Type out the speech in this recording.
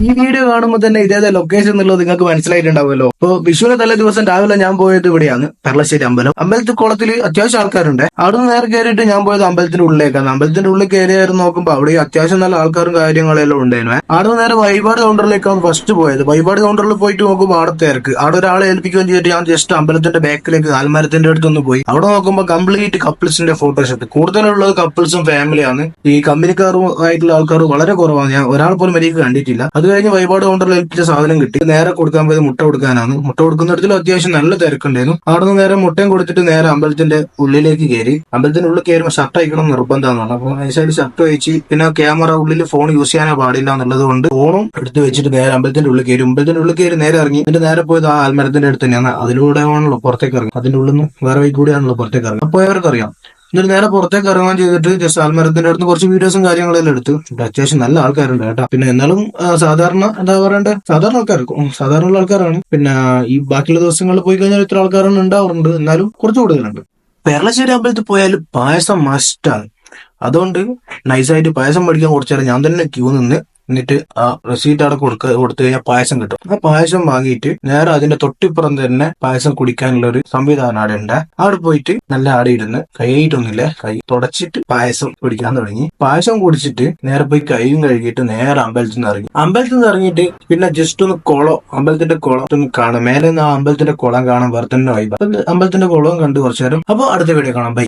ഈ വീഡിയോ കാണുമ്പോൾ തന്നെ ഇതേതാ ലൊക്കേഷൻ എന്നുള്ളത് നിങ്ങൾക്ക് മനസ്സിലായിട്ടുണ്ടാവുമല്ലോ. അപ്പോൾ വിഷുവിന് തലേ ദിവസം രാവിലെ ഞാൻ പോയത് ഇവിടെയാണ്, പെർളശ്ശേരി അമ്പലം. അമ്പലത്തിൽ കുളത്തിൽ അത്യാവശ്യം ആൾക്കാരുണ്ട്. അവിടെ നിന്ന് നേരെ കയറിയിട്ട് ഞാൻ പോയത് അമ്പലത്തിന്റെ ഉള്ളിലേക്കാണ്. അമ്പലത്തിന്റെ ഉള്ളിൽ കയറിയായിരുന്നു നോക്കുമ്പോൾ അവിടെ അത്യാവശ്യം നല്ല ആൾക്കാരും കാര്യങ്ങളെല്ലാം ഉണ്ടായിരുന്നു. അവിടെ നിന്ന് നേരെ വഴിപാട് കൗണ്ടറിലേക്കാണ് ഫസ്റ്റ് പോയത്. വഴിപാട് കൗണ്ടറിൽ പോയിട്ട് നോക്കുമ്പോൾ അവിടെ തിരക്ക്. അവിടെ ഒരാളെ ഏൽപ്പിക്കുകയും ചെയ്തിട്ട് ഞാൻ ജസ്റ്റ് അമ്പലത്തിന്റെ ബാക്കിലേക്ക് ആൽമരത്തിന്റെ അടുത്തൊന്ന് പോയി. അവിടെ നോക്കുമ്പോൾ കംപ്ലീറ്റ് കപ്പിൾസിന്റെ ഫോട്ടോഷൂട്ട്. കൂടുതലുള്ളത് കപ്പിൾസും ഫാമിലിയാണ്. ഈ കമ്പനിക്കാരുമായിട്ടുള്ള ആൾക്കാർ വളരെ കുറവാണ്. ഞാൻ ഒരാൾ പോലും എനിക്ക് കണ്ടിട്ടില്ല. അത് കഴിഞ്ഞ് വഴിപാട് കൗണ്ടറിൽ ഏൽപ്പിച്ച സാധനം കിട്ടി. നേരെ കൊടുക്കാൻ പോയത് മുട്ട കൊടുക്കാനാണ്. മുട്ട കൊടുക്കുന്നിടത്തിൽ അത്യാവശ്യം നല്ല തിരക്കുണ്ടായിരുന്നു. അവിടെ നിന്ന് നേരെ മുട്ടയും കൊടുത്തിട്ട് നേരെ അമ്പലത്തിന്റെ ഉള്ളിലേക്ക് കയറി. അമ്പലത്തിന്റെ ഉള്ളിൽ കയറുമ്പോൾ ഷർട്ട് അയക്കണം നിർബന്ധമാണ്. അപ്പൊ നൈസായിട്ട് ഷർട്ട് അയച്ച് പിന്നെ ക്യാമറ ഉള്ളിൽ ഫോൺ യൂസ് ചെയ്യാനേ പാടില്ല എന്നുള്ളത് കൊണ്ട് ഫോണും എടുത്ത് വെച്ചിട്ട് നേരെ അമ്പലത്തിന്റെ ഉള്ളിൽ കയറി. അമ്പലത്തിന്റെ ഉള്ളിൽ കയറി നേരെ ഇറങ്ങി. എന്നിട്ട് നേരെ പോയത് ആ ആൽമരത്തിന്റെ അടുത്ത് തന്നെയാണ്. അതിലൂടെ ആണല്ലോ പുറത്തേക്ക് ഇറങ്ങി. അതിന്റെ ഉള്ളിൽ നിന്ന് വേറെ വഴി കൂടിയാണല്ലോ പുറത്തേക്ക് ഇറങ്ങി. അപ്പോൾ അവർക്കറിയാം. എന്നിട്ട് നേരെ പുറത്തേക്ക് ഇറങ്ങാൻ ചെയ്തിട്ട് ജസ്റ്റ് ആൽമരത്തിന്റെ അടുത്ത് കുറച്ച് വീഡിയോസും കാര്യങ്ങളെല്ലാം എടുത്ത്. അത്യാവശ്യം നല്ല ആൾക്കാരുണ്ട് കേട്ടോ. പിന്നെ എന്നാലും സാധാരണ എന്താ പറയണ്ടേ, സാധാരണ ആൾക്കാരാണ്. പിന്നെ ഈ ബാക്കിയുള്ള ദിവസങ്ങളിൽ പോയി കഴിഞ്ഞാൽ ഇത്ര ആൾക്കാരൊന്നും ഉണ്ടാവാറുണ്ട്, എന്നാലും കുറച്ച് കൂടുതലുണ്ട്. പെർളശ്ശേരി അമ്പലത്തിൽ പോയാൽ പായസം മസ്റ്റാണ്. അതുകൊണ്ട് നൈസായിട്ട് പായസം മേടിക്കാൻ കുറച്ചു നേരം ഞാൻ തന്നെ ക്യൂ നിന്ന്. എന്നിട്ട് ആ റെസീറ്റ് അവിടെ കൊടുത്തു കഴിഞ്ഞാൽ പായസം കിട്ടും. ആ പായസം വാങ്ങിയിട്ട് നേരെ അതിന്റെ തൊട്ടിപ്പുറം തന്നെ പായസം കുടിക്കാനുള്ള ഒരു സംവിധാനം അവിടെ ഉണ്ട്. അവിടെ പോയിട്ട് നല്ല ആടെ ഇരുന്ന് കൈയിട്ടൊന്നുമില്ല, കൈ തുടച്ചിട്ട് പായസം കുടിക്കാൻ തുടങ്ങി. പായസം കുടിച്ചിട്ട് നേരെ പോയി കൈയും കഴുകിയിട്ട് നേരെ അമ്പലത്തിൽ നിന്ന് ഇറങ്ങിയിട്ട് പിന്നെ ജസ്റ്റ് ഒന്ന് അമ്പലത്തിന്റെ കുളം ഒന്ന് കാണാം. മേലെ നിന്ന് ആ അമ്പലത്തിന്റെ കുളം കാണാൻ വേറെ തന്നെ വൈബ്. അമ്പലത്തിന്റെ കുളവും കണ്ട് കുറച്ചു നേരം. അപ്പൊ അടുത്ത വീഡിയോ കാണാം. ബൈ.